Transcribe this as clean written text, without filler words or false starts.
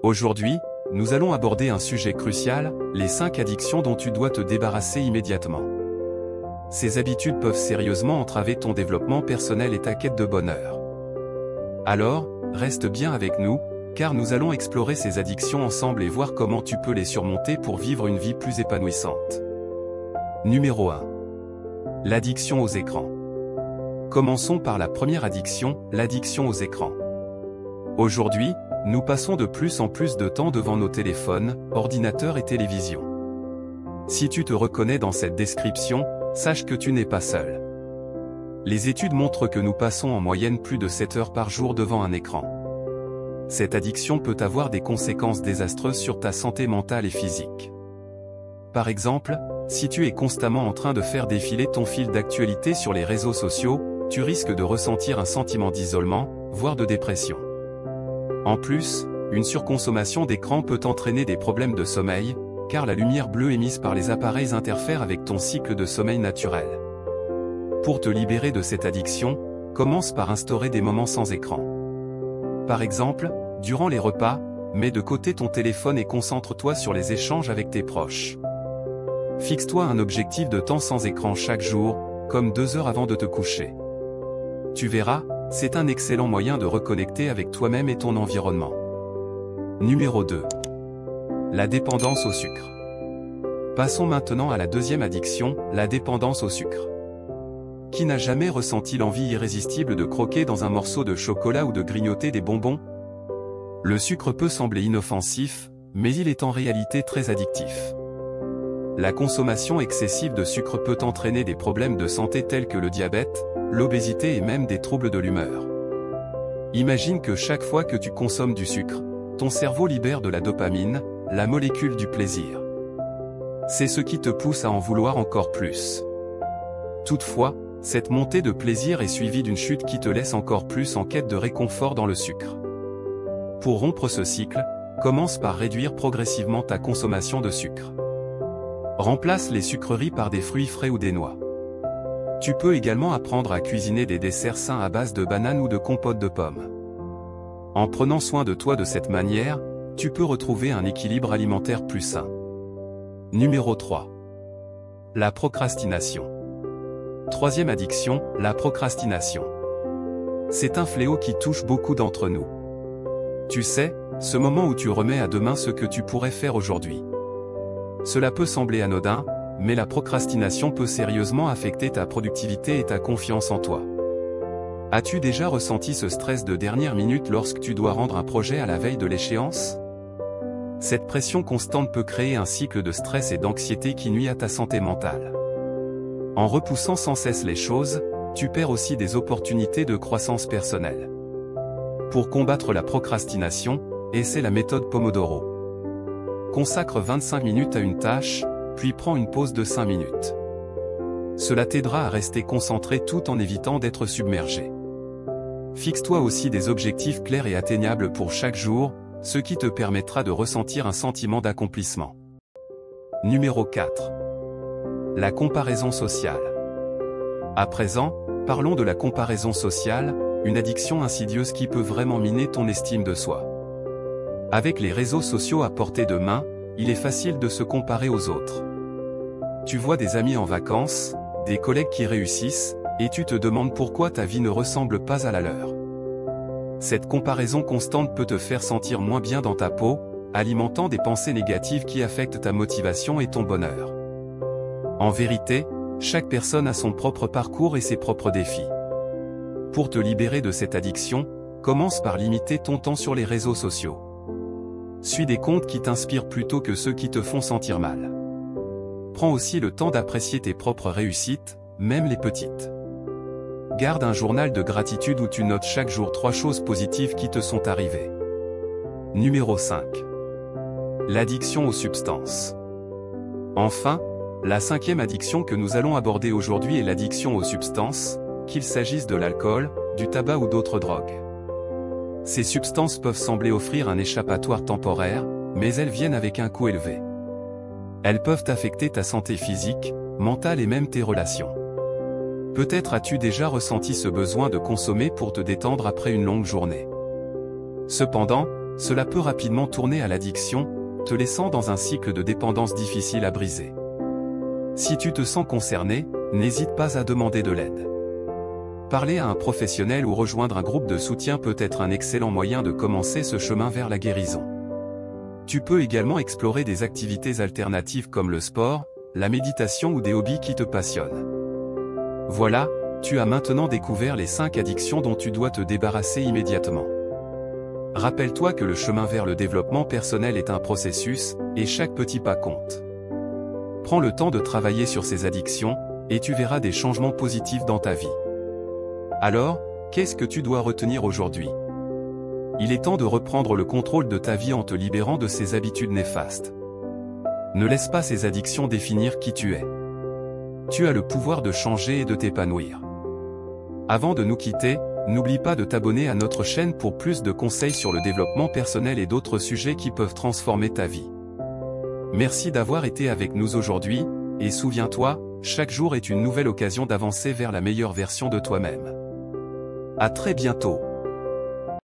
Aujourd'hui, nous allons aborder un sujet crucial, les 5 addictions dont tu dois te débarrasser immédiatement. Ces habitudes peuvent sérieusement entraver ton développement personnel et ta quête de bonheur. Alors, reste bien avec nous, car nous allons explorer ces addictions ensemble et voir comment tu peux les surmonter pour vivre une vie plus épanouissante. Numéro 1. L'addiction aux écrans. Commençons par la première addiction, l'addiction aux écrans. Aujourd'hui, nous passons de plus en plus de temps devant nos téléphones, ordinateurs et télévisions. Si tu te reconnais dans cette description, sache que tu n'es pas seul. Les études montrent que nous passons en moyenne plus de 7 heures par jour devant un écran. Cette addiction peut avoir des conséquences désastreuses sur ta santé mentale et physique. Par exemple, si tu es constamment en train de faire défiler ton fil d'actualité sur les réseaux sociaux, tu risques de ressentir un sentiment d'isolement, voire de dépression. En plus, une surconsommation d'écran peut entraîner des problèmes de sommeil, car la lumière bleue émise par les appareils interfère avec ton cycle de sommeil naturel. Pour te libérer de cette addiction, commence par instaurer des moments sans écran. Par exemple, durant les repas, mets de côté ton téléphone et concentre-toi sur les échanges avec tes proches. Fixe-toi un objectif de temps sans écran chaque jour, comme 2 heures avant de te coucher. Tu verras, c'est un excellent moyen de reconnecter avec toi-même et ton environnement. Numéro 2. La dépendance au sucre. Passons maintenant à la deuxième addiction, la dépendance au sucre. Qui n'a jamais ressenti l'envie irrésistible de croquer dans un morceau de chocolat ou de grignoter des bonbons? Le sucre peut sembler inoffensif, mais il est en réalité très addictif. La consommation excessive de sucre peut entraîner des problèmes de santé tels que le diabète, l'obésité et même des troubles de l'humeur. Imagine que chaque fois que tu consommes du sucre, ton cerveau libère de la dopamine, la molécule du plaisir. C'est ce qui te pousse à en vouloir encore plus. Toutefois, cette montée de plaisir est suivie d'une chute qui te laisse encore plus en quête de réconfort dans le sucre. Pour rompre ce cycle, commence par réduire progressivement ta consommation de sucre. Remplace les sucreries par des fruits frais ou des noix. Tu peux également apprendre à cuisiner des desserts sains à base de bananes ou de compote de pommes. En prenant soin de toi de cette manière, tu peux retrouver un équilibre alimentaire plus sain. Numéro 3. La procrastination. Troisième addiction, la procrastination. C'est un fléau qui touche beaucoup d'entre nous. Tu sais, ce moment où tu remets à demain ce que tu pourrais faire aujourd'hui. Cela peut sembler anodin, mais la procrastination peut sérieusement affecter ta productivité et ta confiance en toi. As-tu déjà ressenti ce stress de dernière minute lorsque tu dois rendre un projet à la veille de l'échéance? Cette pression constante peut créer un cycle de stress et d'anxiété qui nuit à ta santé mentale. En repoussant sans cesse les choses, tu perds aussi des opportunités de croissance personnelle. Pour combattre la procrastination, essaie la méthode Pomodoro. Consacre 25 minutes à une tâche, puis prends une pause de 5 minutes. Cela t'aidera à rester concentré tout en évitant d'être submergé. Fixe-toi aussi des objectifs clairs et atteignables pour chaque jour, ce qui te permettra de ressentir un sentiment d'accomplissement. Numéro 4. La comparaison sociale. À présent, parlons de la comparaison sociale, une addiction insidieuse qui peut vraiment miner ton estime de soi. Avec les réseaux sociaux à portée de main, il est facile de se comparer aux autres. Tu vois des amis en vacances, des collègues qui réussissent, et tu te demandes pourquoi ta vie ne ressemble pas à la leur. Cette comparaison constante peut te faire sentir moins bien dans ta peau, alimentant des pensées négatives qui affectent ta motivation et ton bonheur. En vérité, chaque personne a son propre parcours et ses propres défis. Pour te libérer de cette addiction, commence par limiter ton temps sur les réseaux sociaux. Suis des comptes qui t'inspirent plutôt que ceux qui te font sentir mal. Prends aussi le temps d'apprécier tes propres réussites, même les petites. Garde un journal de gratitude où tu notes chaque jour 3 choses positives qui te sont arrivées. Numéro 5. L'addiction aux substances. Enfin, la 5e addiction que nous allons aborder aujourd'hui est l'addiction aux substances, qu'il s'agisse de l'alcool, du tabac ou d'autres drogues. Ces substances peuvent sembler offrir un échappatoire temporaire, mais elles viennent avec un coût élevé. Elles peuvent affecter ta santé physique, mentale et même tes relations. Peut-être as-tu déjà ressenti ce besoin de consommer pour te détendre après une longue journée. Cependant, cela peut rapidement tourner à l'addiction, te laissant dans un cycle de dépendance difficile à briser. Si tu te sens concerné, n'hésite pas à demander de l'aide. Parler à un professionnel ou rejoindre un groupe de soutien peut être un excellent moyen de commencer ce chemin vers la guérison. Tu peux également explorer des activités alternatives comme le sport, la méditation ou des hobbies qui te passionnent. Voilà, tu as maintenant découvert les 5 addictions dont tu dois te débarrasser immédiatement. Rappelle-toi que le chemin vers le développement personnel est un processus, et chaque petit pas compte. Prends le temps de travailler sur ces addictions, et tu verras des changements positifs dans ta vie. Alors, qu'est-ce que tu dois retenir aujourd'hui? Il est temps de reprendre le contrôle de ta vie en te libérant de ces habitudes néfastes. Ne laisse pas ces addictions définir qui tu es. Tu as le pouvoir de changer et de t'épanouir. Avant de nous quitter, n'oublie pas de t'abonner à notre chaîne pour plus de conseils sur le développement personnel et d'autres sujets qui peuvent transformer ta vie. Merci d'avoir été avec nous aujourd'hui, et souviens-toi, chaque jour est une nouvelle occasion d'avancer vers la meilleure version de toi-même. À très bientôt.